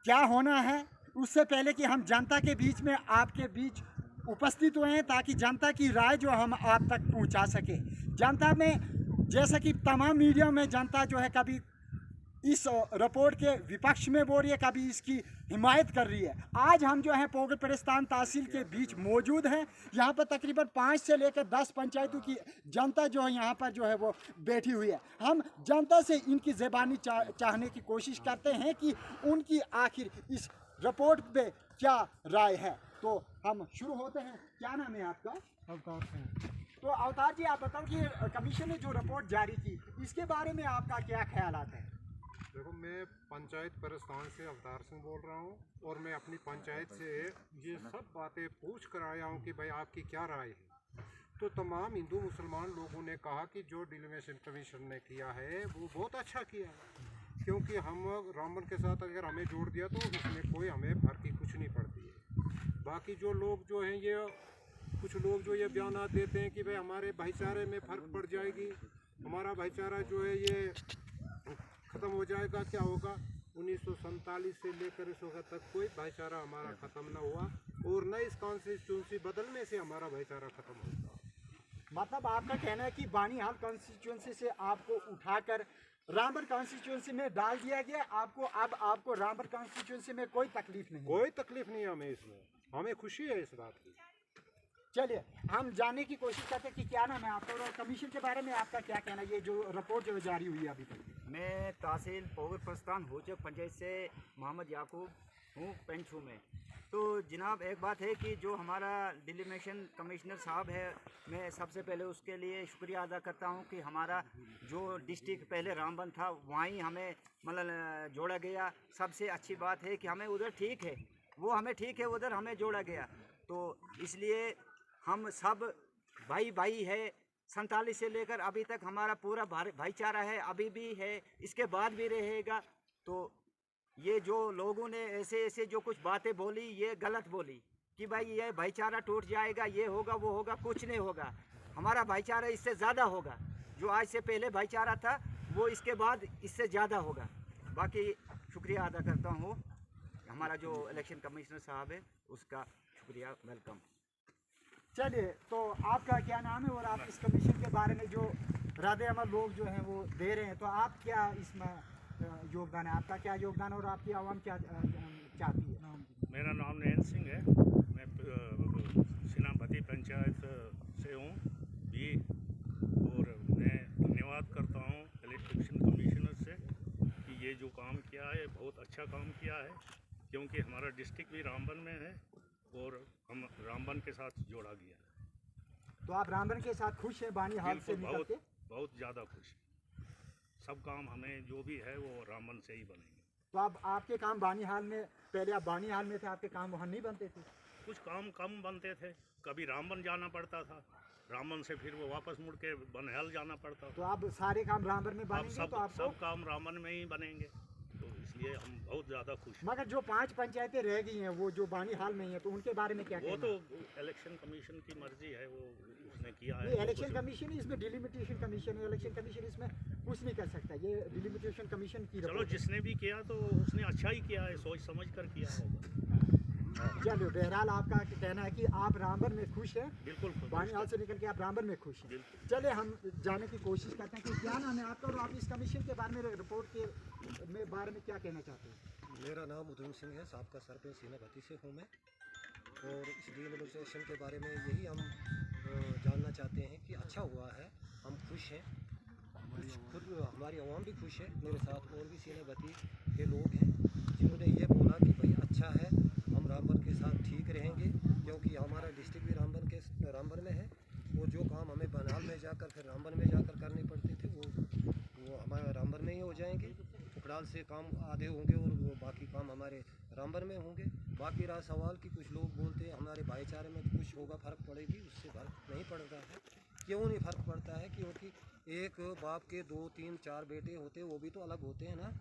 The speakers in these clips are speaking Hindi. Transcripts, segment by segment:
क्या होना है उससे पहले कि हम जनता के बीच में आपके बीच उपस्थित हुए हैं, ताकि जनता की राय जो हम आप तक पहुंचा सके। जनता में जैसा कि तमाम मीडिया में जनता जो है कभी इस रिपोर्ट के विपक्ष में बोल रही है, कभी इसकी हिमायत कर रही है। आज हम जो है पोगल परिस्तान तहसील के बीच मौजूद हैं। यहाँ पर तकरीबन 5 से लेकर 10 पंचायतों की जनता जो है यहाँ पर जो है वो बैठी हुई है। हम जनता से इनकी ज़बानी चाहने की कोशिश करते हैं कि उनकी आखिर इस रिपोर्ट पे क्या राय है। तो हम शुरू होते हैं। क्या नाम है आपका? अवतार सिंह। तो अवतार जी, आप बताओ कि कमीशन ने जो रिपोर्ट जारी की इसके बारे में आपका क्या ख्यालात है? देखो, मैं पंचायत परिस्तान से अवतार सिंह बोल रहा हूँ और मैं अपनी पंचायत से ये सब बातें पूछ कर आया हूँ कि भाई आपकी क्या राय है। तो तमाम हिंदू मुसलमान लोगों ने कहा कि जो डिलिमिटेशन कमीशन ने किया है वो बहुत अच्छा किया है, क्योंकि हम रामबन के साथ अगर हमें जोड़ दिया तो इसमें कोई हमें फर्क ही कुछ नहीं पड़ती है। बाकी जो लोग जो हैं, ये कुछ लोग जो ये बयान देते हैं कि भाई हमारे भाईचारे में फ़र्क पड़ जाएगी, हमारा भाईचारा जो है ये ख़त्म हो जाएगा। क्या होगा? 1947 से लेकर इस वक्त तक कोई भाईचारा हमारा ख़त्म ना हुआ और न इस कॉन्स्टिट्यूंसी बदलने से हमारा भाईचारा ख़त्म होगा। मतलब आपका कहना है कि बानीहाल कॉन्स्टिट्यूंसी से आपको उठाकर रामबन कॉन्स्टिट्यूंसी में डाल दिया गया। आपको रामबन कॉन्स्टिट्यूंसी में कोई तकलीफ नहीं? कोई तकलीफ नहीं है हमें इसमें, हमें खुशी है इस बात की। चलिए हम जानने की कोशिश करते हैं कि क्या नाम है आपका और कमीशन के बारे में आपका क्या कहना है, ये जो रिपोर्ट जो जारी हुई है अभी तक। मैं तहसील पोगल परिस्तान होचक पंचायत से मोहम्मद याकूब हूँ, पेंचू में। तो जनाब, एक बात है कि जो हमारा डिलिमिटेशन कमिश्नर साहब है, मैं सबसे पहले उसके लिए शुक्रिया अदा करता हूँ कि हमारा जो डिस्ट्रिक्ट पहले रामबन था वहीं हमें मतलब जोड़ा गया। सबसे अच्छी बात है कि हमें उधर ठीक है, वो हमें ठीक है, उधर हमें जोड़ा गया। तो इसलिए हम सब भाई भाई है। 47 से लेकर अभी तक हमारा पूरा भाईचारा है, अभी भी है, इसके बाद भी रहेगा। तो ये जो लोगों ने ऐसे ऐसे जो कुछ बातें बोली, ये गलत बोली कि भाई ये भाईचारा टूट जाएगा, ये होगा वो होगा। कुछ नहीं होगा, हमारा भाईचारा इससे ज़्यादा होगा। जो आज से पहले भाईचारा था वो इसके बाद इससे ज़्यादा होगा। बाकी शुक्रिया अदा करता हूँ हमारा जो इलेक्शन कमिश्नर साहब है उसका शुक्रिया, वेलकम। चलिए, तो आपका क्या नाम है और आप इस कमीशन के बारे में जो रद्द अमल लोग जो हैं वो दे रहे हैं, तो आप क्या इसमें योगदान है? आपका क्या योगदान और आपकी आवाम क्या चाहती है? मेरा नाम नैन सिंह है, मैं सिनापति पंचायत से हूँ भी, और मैं धन्यवाद करता हूँ इलेक्शन कमिश्नर से कि ये जो काम किया है बहुत अच्छा काम किया है, क्योंकि हमारा डिस्ट्रिक्ट भी रामबन में है और हम रामबन के साथ जोड़ा गया है। तो आप रामबन के साथ खुश हैं बानीहाल से निकल के? बहुत ज़्यादा खुश। सब काम हमें जो भी है वो रामबन से ही बनेंगे। तो अब आपके काम बानीहाल में, पहले आप बानीहाल में थे, आपके काम वहाँ नहीं बनते थे? कुछ काम कम बनते थे, कभी रामबन जाना पड़ता था, रामबन से फिर वो वापस मुड़ के बनहाल जाना पड़ता था। तो अब सारे काम रामबन में बनेंगे? सब काम रामबन में ही बनेंगे, तो इसलिए हम बहुत ज़्यादा खुश हैं। मगर जो 5 पंचायतें रह गई हैं वो जो बानीहाल में हैं, तो उनके बारे में क्या कहना? वो तो इलेक्शन कमीशन की मर्जी है, वो उसने किया है। इलेक्शन कमीशन ही इसमें, डिलिमिटेशन कमीशन है, इलेक्शन कमीशन इसमें कुछ नहीं कर सकता। ये डिलिमिटेशन कमीशन की चलो, जिसने भी किया तो उसने अच्छा ही किया है, सोच समझ कर किया होगा। चलो, बहरहाल आपका कहना है कि आप रामबन में खुश हैं? बिल्कुल, बानीहाल से निकल के आप रामबन में खुश हैं। चलिए हम जानने की कोशिश करते हैं कि क्या नाम है आपका और आप इस कमीशन के बारे में, रिपोर्ट के बारे में क्या कहना चाहते हैं? मेरा नाम उधम सिंह है, साबका सरपंच सीनापति से हूँ मैं। और इस डिलिमिटेशन के बारे में यही हम जानना चाहते हैं कि अच्छा हुआ है, हम खुश हैं, खुद हमारी आवाम भी खुश है। मेरे साथ और भी सीनापति के लोग हैं जिन्होंने ये बोला कि भाई अच्छा है, हम रामबन के साथ ठीक रहेंगे, क्योंकि हमारा डिस्ट्रिक्ट भी रामबन में है। वो जो काम हमें बनहाल में जाकर फिर रामबन में जाकर करने पड़ते थे वो हमारे रामबन में ही हो जाएंगे। उकड़ाल से काम आधे होंगे और वो बाकी काम हमारे रामबन में होंगे। बाकी रहा सवाल कि कुछ लोग बोलते हैं हमारे भाईचारे में कुछ होगा, फ़र्क पड़ेगी, उससे फ़र्क नहीं पड़ता है। क्यों नहीं फ़र्क पड़ता है? क्योंकि एक बाप के 2, 3, 4 बेटे होते हैं, वो भी तो अलग होते हैं ना।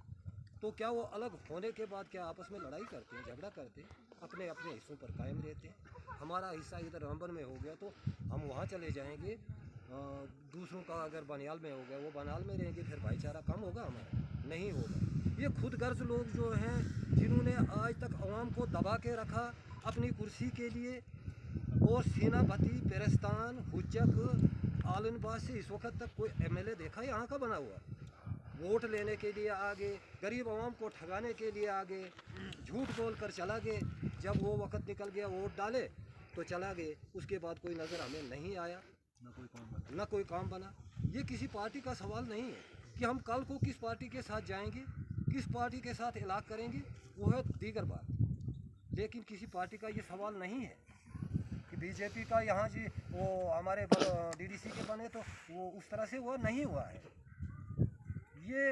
तो क्या वो अलग होने के बाद क्या आपस में लड़ाई करते हैं, झगड़ा करते हैं? अपने अपने हिस्सों पर कायम रहते हैं। हमारा हिस्सा इधर रामबन में हो गया तो हम वहाँ चले जाएंगे, दूसरों का अगर बनियाल में हो गया वो बनियाल में रहेंगे, फिर भाईचारा कम होगा हमारा? नहीं होगा। ये खुद गर्ज लोग जो हैं जिन्होंने आवाम को दबा के रखा अपनी कुर्सी के लिए। और सीना भती, पेरिस्तान, हुज्जक, आलनबाज से इस वक्त तक कोई एमएलए देखा यहाँ का बना हुआ? वोट लेने के लिए आगे, गरीब आवाम को ठगाने के लिए आगे, झूठ बोल कर चला गए। जब वो वक्त निकल गया वोट डाले तो चला गए, उसके बाद कोई नज़र हमें नहीं आया, ना कोई काम बना। ये किसी पार्टी का सवाल नहीं है कि हम कल को किस पार्टी के साथ जाएंगे, किस पार्टी के साथ इलाक़ करेंगे, वो है दीगर बात। लेकिन किसी पार्टी का ये सवाल नहीं है कि बीजेपी का यहाँ जी वो हमारे डीडीसी के बने तो वो उस तरह से वो नहीं हुआ है। ये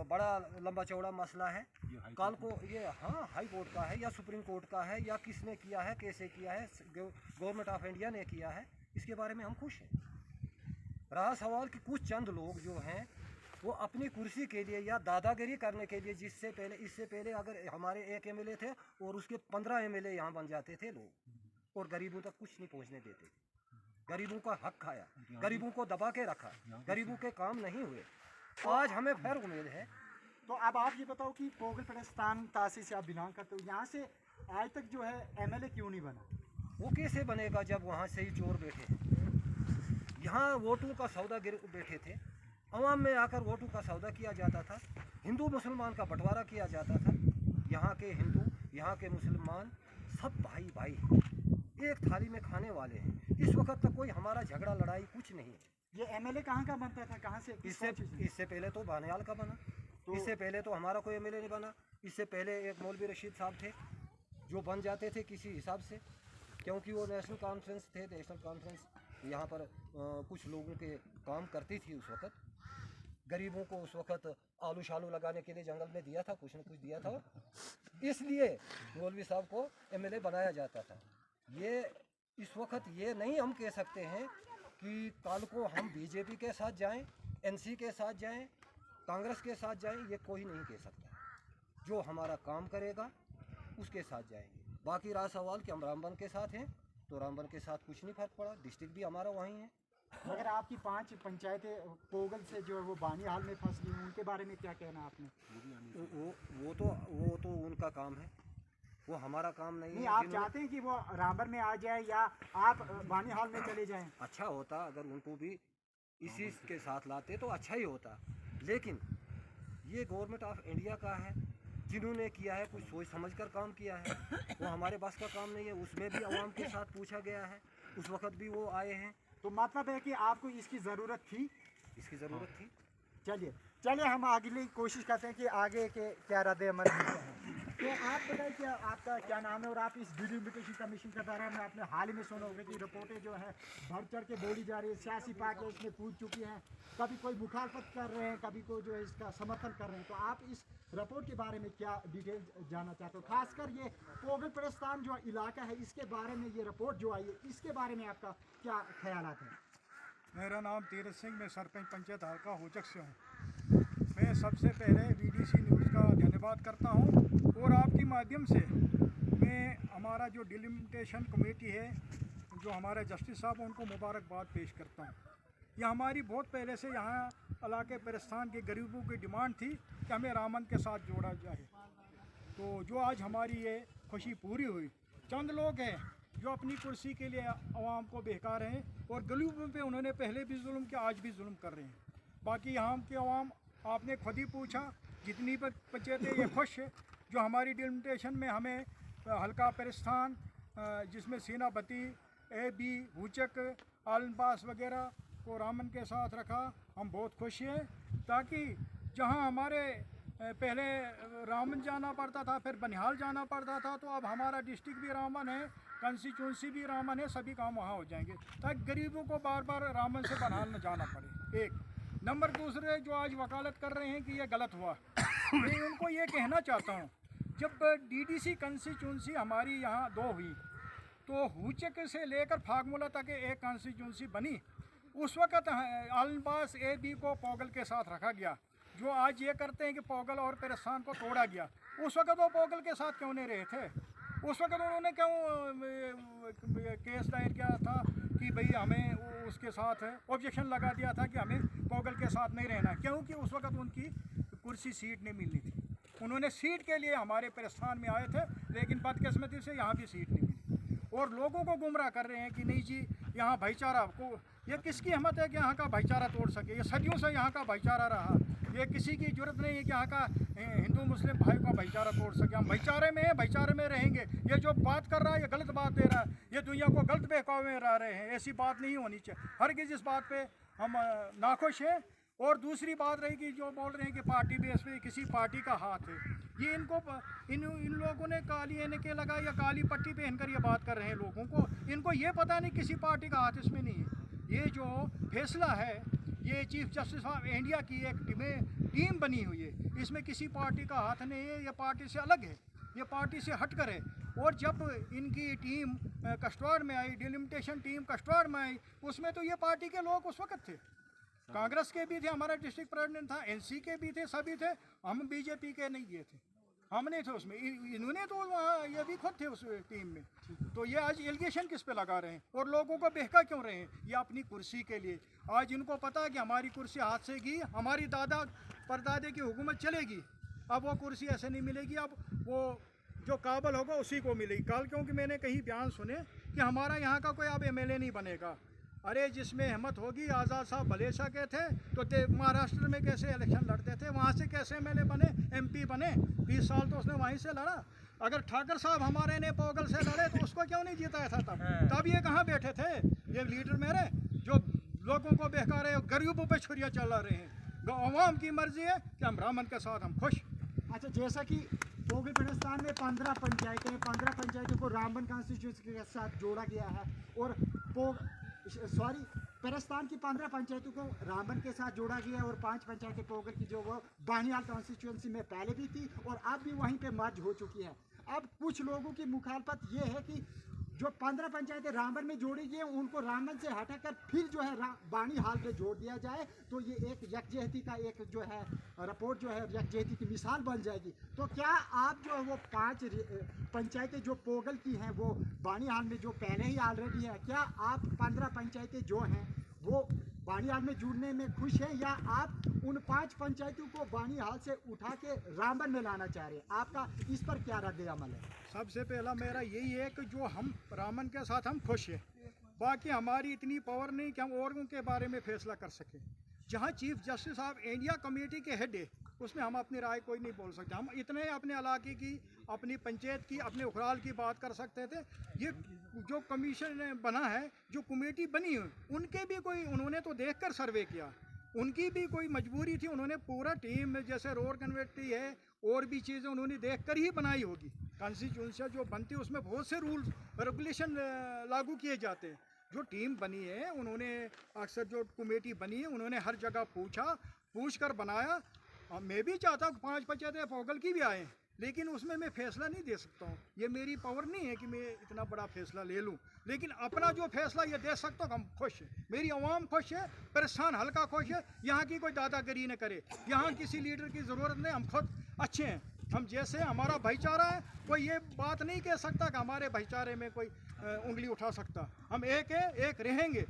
बड़ा लंबा चौड़ा मसला है। कल को ये हाँ हाई कोर्ट का है या सुप्रीम कोर्ट का है या किसने किया है, कैसे किया है, गवर्नमेंट ऑफ इंडिया ने किया है, इसके बारे में हम खुश हैं। रहा सवाल कि कुछ चंद लोग जो हैं वो अपनी कुर्सी के लिए या दादागिरी करने के लिए, इससे पहले अगर हमारे एक एमएलए थे और उसके 15 एमएलए यहाँ बन जाते थे लोग, और गरीबों तक कुछ नहीं पहुँचने देते, गरीबों का हक खाया, गरीबों को दबा के रखा, गरीबों के काम नहीं हुए। आज हमें फिर उम्मीद है। तो अब आप ये बताओ कि पोगल पेरिस्तान तहसील से आप बिलोंग करते हो, यहाँ से आज तक जो है एमएलए क्यों नहीं बना? वो कैसे बनेगा जब वहाँ से ही चोर बैठे हैं? यहाँ वोटों का सौदागर बैठे थे, अवाम में आकर वोटों का सौदा किया जाता था, हिंदू मुसलमान का बंटवारा किया जाता था। यहाँ के हिंदू, यहाँ के मुसलमान सब भाई भाई हैं, एक थाली में खाने वाले हैं। इस वक्त तक कोई हमारा झगड़ा लड़ाई कुछ नहीं है। ये एमएलए कहाँ का बनता था, कहाँ से? इससे पहले तो बानियाल का बना, इससे पहले तो हमारा कोई एमएलए नहीं बना। इससे पहले एक मौलवी रशीद साहब थे जो बन जाते थे किसी हिसाब से, क्योंकि वो नेशनल कॉन्फ्रेंस थे। नेशनल कॉन्फ्रेंस यहाँ पर कुछ लोगों के काम करती थी उस वक़्त। गरीबों को उस वक़्त आलू शालू लगाने के लिए जंगल में दिया था, कुछ न कुछ दिया था, इसलिए मौलवी साहब को एमएलए बनाया जाता था। ये इस वक्त ये नहीं हम कह सकते हैं कि कल को हम बीजेपी के साथ जाएं, एनसी के साथ जाएं, कांग्रेस के साथ जाएं, ये कोई नहीं कह सकता। जो हमारा काम करेगा उसके साथ जाएंगे। बाकी रहा सवाल कि हम रामबन के साथ हैं, तो रामबन के साथ कुछ नहीं फ़र्क पड़ा, डिस्ट्रिक्ट भी हमारा वहीं है। मगर आपकी 5 पंचायतें पोगल से जो है वो बानियाल में फंस गई, उनके बारे में क्या कहना आपने? वो तो उनका काम है, वो हमारा काम नहीं है। आप चाहते हैं कि वो रामबन में आ जाए या आप बानियाल में चले जाएं? अच्छा होता अगर उनको भी इसी के साथ लाते तो अच्छा ही होता। लेकिन ये गवर्नमेंट ऑफ इंडिया का है, जिन्होंने किया है कुछ सोच समझ कर काम किया है, वो हमारे बस का काम नहीं है। उसमें भी आवाम के साथ पूछा गया है, उस वक्त भी वो आए हैं। तो मतलब है कि आपको इसकी ज़रूरत थी? इसकी ज़रूरत थी। चलिए हम अगली कोशिश करते हैं कि आगे के क्या रद्द अमल होते हैं। तो आप बताइए कि आपका क्या नाम है और आप इस डिलिमिटेशन कमीशन के बारे में आपने हाल ही में सुना होगा कि रिपोर्टें जो है बढ़ चढ़ के बोली जा रही है, सियासी पार्टियाँ इसमें कूद चुकी हैं, कभी कोई मुखालफत कर रहे हैं, कभी कोई जो है इसका समर्थन कर रहे हैं। तो आप इस रिपोर्ट के बारे में क्या डिटेल जानना चाहते हो? खासकर ये पोगल पेरिस्तान जो इलाका है इसके बारे में ये रिपोर्ट जो आई है, इसके बारे में आपका क्या ख्यालात हैं? मेरा नाम तीरथ सिंह, मैं सरपंच पंचायत हल्का होचक से हूँ। मैं सबसे पहले बीडीसी न्यूज़ का धन्यवाद करता हूँ और आपके माध्यम से मैं हमारा जो डिलिमिटेशन कमेटी है, जो हमारे जस्टिस साहब हैं, उनको मुबारकबाद पेश करता हूँ। यह हमारी बहुत पहले से यहाँ इलाके पेरिस्तान के गरीबों की डिमांड थी कि हमें रामन के साथ जोड़ा जाए। तो जो आज हमारी ये खुशी पूरी हुई। चंद लोग हैं जो अपनी कुर्सी के लिए आवाम को बहका रहे हैं और गरीबों पे उन्होंने पहले भी जुल्म किया, आज भी जुल्म कर रहे हैं। बाकी यहाँ की आवाम, आपने खुद ही पूछा, जितनी पंचायतें ये खुश है जो हमारी डिलिमिटेशन में हमें हल्का पेरिस्तान, जिसमें सीना बती, AB, हुचक, आलनबास वगैरह को रामन के साथ रखा, हम बहुत खुश हैं। ताकि जहाँ हमारे पहले रामन जाना पड़ता था, फिर बनिहाल जाना पड़ता था, तो अब हमारा डिस्ट्रिक्ट भी रामन है, कंस्टिट्यूंसी भी रामन है, सभी काम वहाँ हो जाएंगे ताकि गरीबों को बार बार रामन से बनिहाल न जाना पड़े। एक नंबर दूसरे जो आज वकालत कर रहे हैं कि ये गलत हुआ, मैं उनको ये कहना चाहता हूँ, जब DDC कंस्टिट्यूंसी हमारी यहाँ 2 हुई तो हुचक से लेकर फागमूला तक एक कंस्टिट्यूंसी बनी। उस वक़्त आलनबास AB को पोगल के साथ रखा गया। जो आज ये करते हैं कि पोगल और पेरिस्तान को तोड़ा गया, उस वक़्त वो पोगल के साथ क्यों नहीं रहे थे? उस वक़्त उन्होंने क्यों केस दायर किया था कि भाई हमें उसके साथ ऑब्जेक्शन लगा दिया था कि हमें पोगल के साथ नहीं रहना, क्योंकि उस वक़्त उनकी कुर्सी सीट नहीं मिलनी थी। उन्होंने सीट के लिए हमारे प्रस्थान में आए थे, लेकिन बदकिस्मती से यहाँ भी सीट नहीं मिली और लोगों को गुमराह कर रहे हैं कि नहीं जी यहाँ भाईचारा को, ये किसकी हिम्मत है कि यहाँ का भाईचारा तोड़ सके। ये सदियों से यहाँ का भाईचारा रहा, ये किसी की जरूरत नहीं है कि यहाँ का हिंदू मुस्लिम भाई का भाईचारा तोड़ सके। हम भाईचारे में हैं, भाईचारे में रहेंगे। ये जो बात कर रहा है ये गलत बात दे रहा है, ये दुनिया को गलत बहकावे में ला रहे हैं। ऐसी बात नहीं होनी चाहिए। हरगिज़ इस बात पे हम नाखुश हैं। और दूसरी बात रही कि जो बोल रहे हैं कि पार्टी बेस पे किसी पार्टी का हाथ है, ये इनको इन लोगों ने काली एनके लगा या काली पट्टी पहनकर ये बात कर रहे हैं लोगों को। इनको ये पता नहीं किसी पार्टी का हाथ इसमें नहीं है। ये जो फैसला है ये चीफ जस्टिस ऑफ इंडिया की एक टीम बनी हुई है, इसमें किसी पार्टी का हाथ नहीं है। ये पार्टी से अलग है, ये पार्टी से हटकर है। और जब इनकी टीम कश्तवाड़ में आई, डिलिमिटेशन टीम कश्तवाड़ में आई, उसमें तो ये पार्टी के लोग उस वक्त थे, कांग्रेस के भी थे, हमारा डिस्ट्रिक्ट प्रेसिडेंट था, एनसी के भी थे, सभी थे। हम बीजेपी के नहीं गए थे, हम नहीं थे उसमें। इन्होंने तो वहाँ ये भी खुद थे उस टीम में। तो ये आज एलिगेशन किस पे लगा रहे हैं और लोगों को बहका क्यों रहे हैं? ये अपनी कुर्सी के लिए। आज इनको पता है कि हमारी कुर्सी हाथ से गई, हमारी दादा परदादे की हुकूमत चलेगी, अब वो कुर्सी ऐसे नहीं मिलेगी, अब वो जो काबिल होगा उसी को मिलेगी। कल क्योंकि मैंने कहीं बयान सुने कि हमारा यहाँ का कोई अब एमएलए नहीं बनेगा। अरे जिसमें हिम्मत होगी, आज़ाद साहब भलेसा के थे तो महाराष्ट्र में कैसे इलेक्शन लड़ते थे, वहाँ से कैसे एमएलए बने, एमपी बने, 20 साल तो उसने वहीं से लड़ा। अगर ठाकर साहब हमारे ने पोगल से लड़े तो उसको क्यों नहीं जिताया था तब ये कहाँ बैठे थे? ये लीडर मेरे जो लोगों को बहका रहे, गरीबों पे छुरियाँ चला रहे हैं। अवाम की मर्जी है कि हम रामन के साथ हम खुश। अच्छा, जैसा कि पोगल पिंडस्तान में 15 पंचायतों को रामबन कॉन्स्टिट्यूंसी के साथ जोड़ा गया है और पिरस्तान की 15 पंचायतों को रामबन के साथ जोड़ा गया है और 5 पंचायतें पोगल की जो वो बानियाल कॉन्स्टिट्यूंसी में पहले भी थी और अब भी वहीं पे मर्ज हो चुकी है। अब कुछ लोगों की मुखालफत ये है कि जो 15 पंचायतें रामबन में जोड़ी गई हैं उनको रामबन से हटाकर फिर जो है बानीहाल पे जोड़ दिया जाए, तो ये एक यकजहती का एक जो है रिपोर्ट जो है यकजहती की मिसाल बन जाएगी। तो क्या आप जो है वो 5 पंचायतें जो पोगल की हैं वो बानीहाल में जो पहले ही ऑलरेडी है, क्या आप 15 पंचायतें जो हैं वो बानीहाल में जुड़ने में खुश हैं या आप उन 5 पंचायतों को बानीहाल से उठा के रामबन में लाना चाह रहे हैं? आपका इस पर क्या रद्द अमल है? सबसे पहला मेरा यही है कि जो हम रामन के साथ हम खुश हैं, बाकी हमारी इतनी पावर नहीं कि हम औरों के बारे में फैसला कर सकें। जहाँ chief justice of India committee के हेड है उसमें हम अपनी राय कोई नहीं बोल सकते। हम इतने अपने इलाके की, अपनी पंचायत की, अपने उखराल की बात कर सकते थे। ये जो कमीशन बना है, जो कमेटी बनी है, उनके भी कोई उन्होंने तो देखकर सर्वे किया, उनकी भी कोई मजबूरी थी। उन्होंने पूरा टीम जैसे रोड कन्वर्टी है और भी चीज़ें उन्होंने देखकर ही बनाई होगी। कॉन्स्टिट्यूंसी जो बनती है उसमें बहुत से रूल्स रेगुलेशन लागू किए जाते हैं। जो टीम बनी है उन्होंने अक्सर जो कमेटी बनी है उन्होंने हर जगह पूछ कर बनाया। मैं भी चाहता हूँ 5 पंचायतें पोगल की भी आए, लेकिन उसमें मैं फैसला नहीं दे सकता हूँ। ये मेरी पावर नहीं है कि मैं इतना बड़ा फैसला ले लूँ, लेकिन अपना जो फैसला ये दे सकता हूँ। हम खुश हैं, मेरी आवाम खुश है, परेशान हल्का खुश है। यहाँ की कोई दादागिरी न करे, यहाँ किसी लीडर की ज़रूरत नहीं। हम खुद अच्छे हैं, हम जैसे हमारा भाईचारा है, कोई ये बात नहीं कह सकता कि हमारे भाईचारे में कोई उंगली उठा सकता। हम एक है, एक रहेंगे।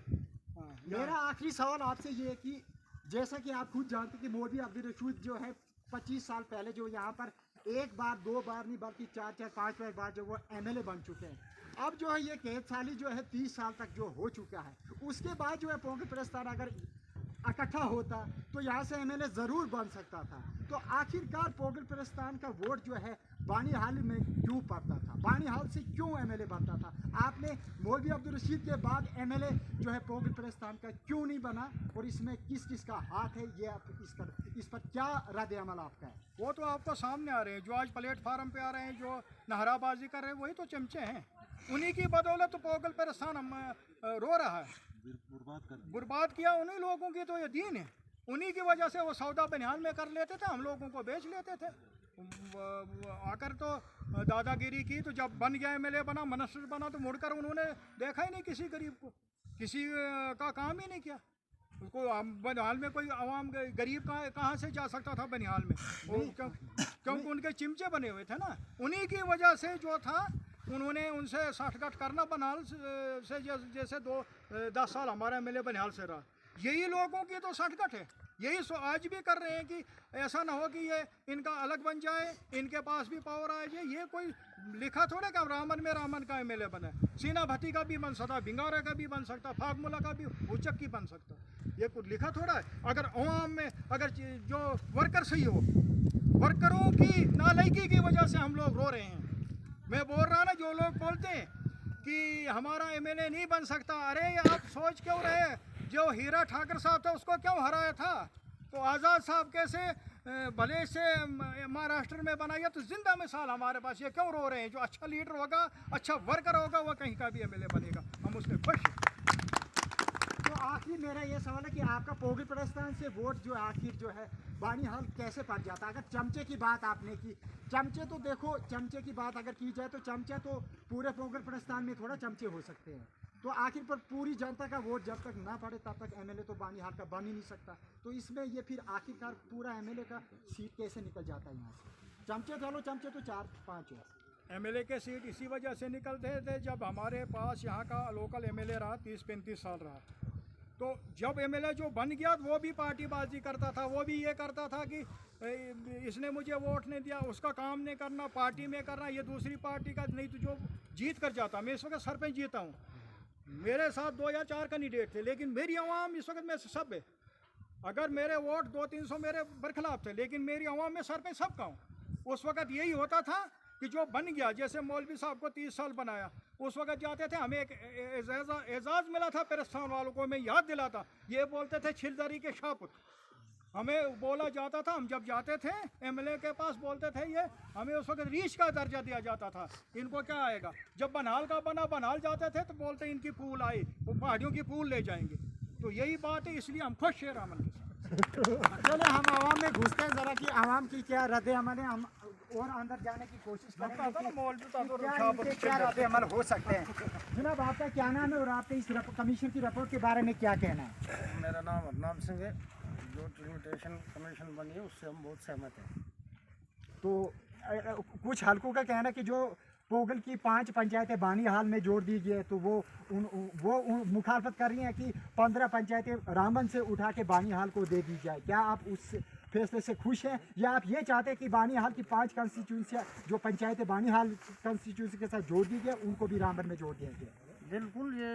मेरा आखिरी सवाल आपसे ये है कि जैसा कि आप खुद जानते कि मौलवी अब्दुल रशीद जो है 25 साल पहले जो यहाँ पर 1 बार 2 बार नहीं बल्कि 4-5 बार जो वो एमएलए बन चुके हैं। अब जो है ये कैद साली जो है 30 साल तक जो हो चुका है, उसके बाद जो है पोगल पिरस्तान अगर इकट्ठा होता तो यहाँ से एमएलए ज़रूर बन सकता था। तो आखिरकार पोगल पिरस्तान का वोट जो है बानीहाल में क्यों पड़ता था, बानीहाल से क्यों एमएलए बनता था? आपने मौलवी अब्दुल रशीद के बाद एमएलए जो है पोगल पिरस्तान का क्यों नहीं बना और इसमें किस किस का हाथ है, ये आप इस पर क्या रद्द अमल आपका है? वो तो आपको सामने आ रहे हैं, जो आज प्लेटफार्म पे आ रहे हैं, जो नाराबाजी कर रहे हैं, वही तो चमचे हैं। उन्हीं की बदौलत तो पोगल पिरस्तान हम रो रहा है, बर्बाद किया उन्हीं लोगों की तो ये दीन है। उन्हीं की वजह से वो सौदा बनिहाल में कर लेते थे, हम लोगों को बेच लेते थे। आकर तो दादागिरी की, तो जब बन गया एमएलए बना, मिनिस्टर बना, तो मुड़कर उन्होंने देखा ही नहीं किसी गरीब को, किसी का काम ही नहीं किया। उसको बनिहाल में कोई आवाम गरीब कहाँ से जा सकता था बनिहाल में? क्योंकि उनके चिमचे बने हुए थे ना, उन्हीं की वजह से जो था उन्होंने उनसे साठगांठ करना बनिहाल से, जैसे 10 साल हमारा एमएलए बनिहाल से रहा। यही लोगों की तो साठगांठ है। यही आज भी कर रहे हैं कि ऐसा ना हो कि ये इनका अलग बन जाए, इनके पास भी पावर आ जाए। ये कोई लिखा थोड़ा कि रामन में रामन का एमएलए बना, सीना भट्टी का भी बन सकता, भिंगारा का भी बन सकता, फागमुला का भी, उचक की बन सकता। ये कुछ लिखा थोड़ा है। अगर अवाम में अगर जो वर्कर सही हो, वर्करों की नालायकी की वजह से हम लोग रो रहे हैं। मैं बोल रहा ना, जो लोग बोलते हैं कि हमारा एमएलए नहीं बन सकता, अरे आप सोच क्यों रहे, जो हीरा ठाकर साहब था उसको क्यों हराया था? तो आज़ाद साहब कैसे भले से महाराष्ट्र में बनाया, तो जिंदा मिसाल हमारे पास। ये क्यों रो रहे हैं? जो अच्छा लीडर होगा, अच्छा वर्कर होगा, वो कहीं का भी एमएलए बनेगा, हम उसमें खुश हैं। तो आखिर मेरा ये सवाल है कि आपका पोगल प्रस्थान से वोट जो आखिर जो है बानीहाल कैसे पड़ जाता है? अगर चमचे की बात आपने की, चमचे तो देखो, चमचे की बात अगर की जाए तो चमचा तो पूरे पोगल प्रस्थान में थोड़ा चमचे हो सकते हैं। तो आखिर पर पूरी जनता का वोट जब तक ना पड़े तब तक एमएलए तो बानीहाल का बन ही नहीं सकता। तो इसमें ये फिर आखिरकार पूरा एमएलए का सीट कैसे निकल जाता है यहाँ से? चमचे चलो, चमचे तो 4-5 है। एमएलए के सीट इसी वजह से निकलते थे जब हमारे पास यहाँ का लोकल एमएलए रहा, 30-35 साल रहा। तो जब एमएलए जो बन गया वो भी पार्टीबाजी करता था, वो भी ये करता था कि इसने मुझे वोट नहीं दिया, उसका काम नहीं करना, पार्टी में करना, ये दूसरी पार्टी का नहीं। तो जो जीत कर जाता, मैं इस वक्त सरपंच जीता हूँ, मेरे साथ 2 या 4 कैंडिडेट थे, लेकिन मेरी आवाम इस वक्त में सब है। अगर मेरे वोट 200-300 मेरे बरखिलाफ थे, लेकिन मेरी आवाम में सरपंच सबका हूँ। उस वक्त यही होता था कि जो बन गया, जैसे मौलवी साहब को 30 साल बनाया, उस वक्त जाते थे, हमें एक एजाज़ मिला था पेरस्तान वालों को, मैं याद दिलाता, ये बोलते थे छिलदरी के शाहपुत, हमें बोला जाता था। हम जब जाते थे एमएलए के पास, बोलते थे ये हमें उस वक्त रीच का दर्जा दिया जाता था, इनको क्या आएगा। जब बनहाल का बना, बनहाल जाते थे तो बोलते इनकी फूल आई, वो पहाड़ियों की फूल ले जाएंगे। तो यही बात है, इसलिए हम खुश हैं रामन के साथ। चले हम आवाम में घुसते हैं ज़रा कि आवाम की क्या रद्द अमल है, हम और अंदर जाने की कोशिश करेंगे कि क्या रद्द अमल हो सकते हैं। जनाब आपका क्या नाम है और आपके इस कमीशन की रिपोर्ट के बारे में क्या कहना है? मेरा नाम अदनाम सिंह है। जो डिलिमिटेशन कमीशन बनी है उससे हम बहुत सहमत हैं। तो कुछ हलकों का कहना है कि जो पोगल की 5 पंचायतें बानीहाल में जोड़ दी गई, तो वो मुखालफत कर रही हैं कि 15 पंचायतें रामबन से उठा के बानीहाल को दे दी जाए। क्या आप उस फैसले से खुश हैं, या आप ये चाहते हैं कि बानीहाल की 5 कंस्टिट्यूंसियाँ जो पंचायतें बानीहाल कंस्टिट्यूंसी के साथ जोड़ दी गई, उनको भी रामबन में जोड़ दिया जाए? बिल्कुल, ये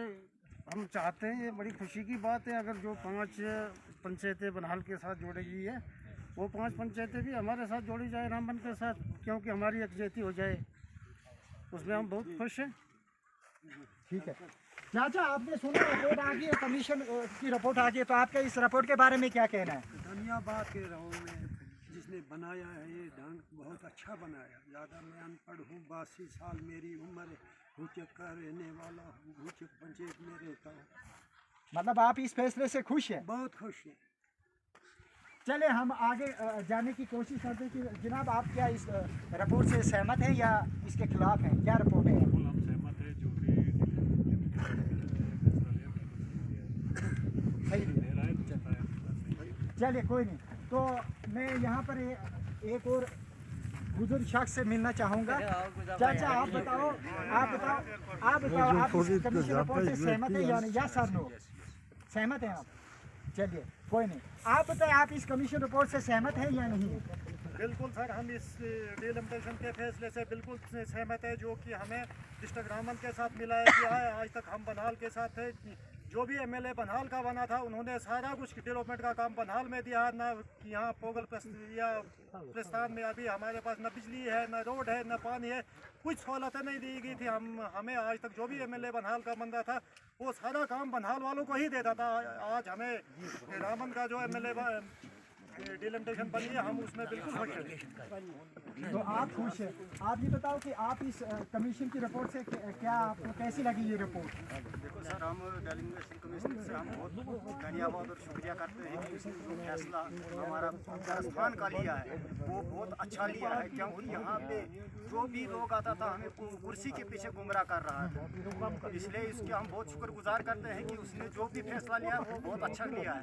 हम चाहते हैं, ये बड़ी खुशी की बात है। अगर जो 5 पंचायतें बनहाल के साथ जोड़ेगी है, वो 5 पंचायतें भी हमारे साथ जोड़ी जाए रामबन के साथ, क्योंकि हमारी यकजहती हो जाए, उसमें हम बहुत खुश हैं। ठीक है चाचा, आपने सुना रिपोर्ट आ गई है, कमीशन की रिपोर्ट आ गई है, तो आपके इस रिपोर्ट के बारे में क्या कहना है? धन्यवाद कह रहा हूँ मैं, जिसने बनाया है ये ढंग बहुत अच्छा बनाया। ज़्यादा मैं अनपढ़ हूँ, 82 साल मेरी उम्र है, भूचक का रहने वाला हूँ, भूचक पंचायत में रहता हूँ। मतलब आप इस फैसले से खुश हैं? बहुत खुश हैं। चले हम आगे जाने की कोशिश करते हैं कि जनाब आप क्या इस रिपोर्ट से सहमत हैं या इसके खिलाफ हैं? क्या रिपोर्ट है? हम सहमत है, जो भी चलिए कोई नहीं। तो मैं यहाँ पर एक और बुजुर्ग शख्स से मिलना चाहूँगा। चाचा आप बताओ आप इस कमीशन रिपोर्ट से सहमत हैं या नहीं? या सर नो? सहमत हैं आप? चलिए कोई नहीं, आप बताएं आप इस कमीशन रिपोर्ट से सहमत हैं या नहीं? बिल्कुल सर, हम इस डिलिमिटेशन के फैसले से बिल्कुल सहमत है, जो कि हमें डिस्ट्रिक्ट रामबन के साथ मिला है कि आज तक हम बनहाल के साथ थे। जो भी एमएलए बनहाल का बना था, उन्होंने सारा कुछ डेवलपमेंट का काम बनहाल में दिया। ना यहाँ पोगल या प्रस्थान में अभी हमारे पास न बिजली है, न रोड है, न पानी है, कुछ सहूलतें नहीं दी गई थी। हमें आज तक जो भी एमएलए बनहाल का बन रहा था, वो सारा काम बनहाल वालों को ही देता था। आज हमें रामबन का जो एमएलए डिलिमिटेशन बनी है, हम उसमें बिल्कुल खुश हैं। तो आप खुश हैं। आप ये बताओ कि आप इस कमीशन की रिपोर्ट से क्या आपको कैसी लगी ये रिपोर्ट? देखो सर, हम डेलिमिटेशन कमीशन से हम बहुत धन्यवाद और शुक्रिया करते हैं कि उसने जो फैसला हमारा स्थान का लिया है वो बहुत अच्छा लिया है, क्योंकि यहाँ पे जो भी लोग आता था हमें कुर्सी के पीछे गुमराह कर रहा था। इसलिए इसके हम बहुत शुक्रगुजार करते हैं कि उसने जो भी फैसला लिया वो बहुत अच्छा लिया है।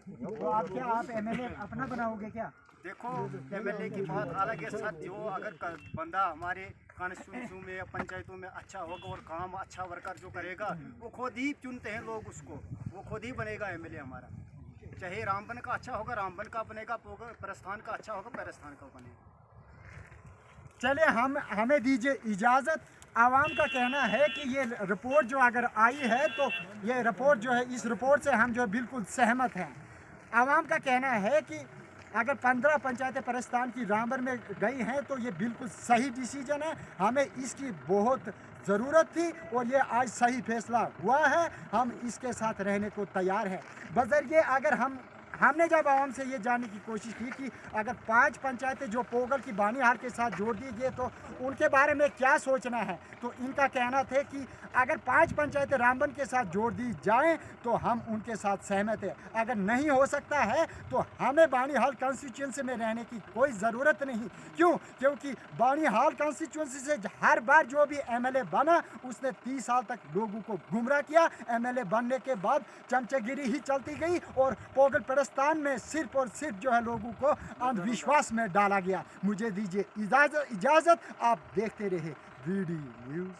तो आप एमएलए अपना बनाओगे क्या? देखो, एमएलए की बात अलग है सर। जो अगर बंदा हमारे कॉन्स्टिट्यूंसी में या पंचायतों में अच्छा होगा और काम अच्छा वर्कर जो करेगा, वो खुद ही चुनते हैं लोग उसको, वो खुद ही बनेगा एमएलए हमारा। चाहे रामबन का अच्छा होगा रामबन का बनेगा, पोगर प्रस्थान का अच्छा होगा प्रस्थान का बनेगा। चलिए हमें दीजिए इजाज़त। आवाम का कहना है कि ये रिपोर्ट जो अगर आई है तो ये रिपोर्ट जो है, इस रिपोर्ट से हम जो बिल्कुल सहमत हैं। आवाम का कहना है कि अगर 15 पंचायतें प्रस्थान की रामबन में गई हैं तो ये बिल्कुल सही डिसीजन है, हमें इसकी बहुत ज़रूरत थी और ये आज सही फैसला हुआ है। हम इसके साथ रहने को तैयार हैं। बज़रिए अगर हमने जब आवाम से ये जानने की कोशिश की कि अगर 5 पंचायतें जो पोगल की बानीहाल के साथ जोड़ दी गई तो उनके बारे में क्या सोचना है, तो इनका कहना था कि अगर 5 पंचायतें रामबन के साथ जोड़ दी जाएं तो हम उनके साथ सहमत हैं। अगर नहीं हो सकता है तो हमें बानीहाल कॉन्स्टिट्यूंसी में रहने की कोई ज़रूरत नहीं। क्योंकि बानीहाल कॉन्स्टिट्यूंसी से हर बार जो भी एमएलए बना उसने 30 साल तक लोगों को गुमराह किया। एमएलए बनने के बाद चमचागिरी ही चलती गई और पोगल प्रस्थान में सिर्फ और सिर्फ जो है लोगों को अंधविश्वास में डाला गया। मुझे दीजिए इजाज़त। आप देखते रहे VD न्यूज़।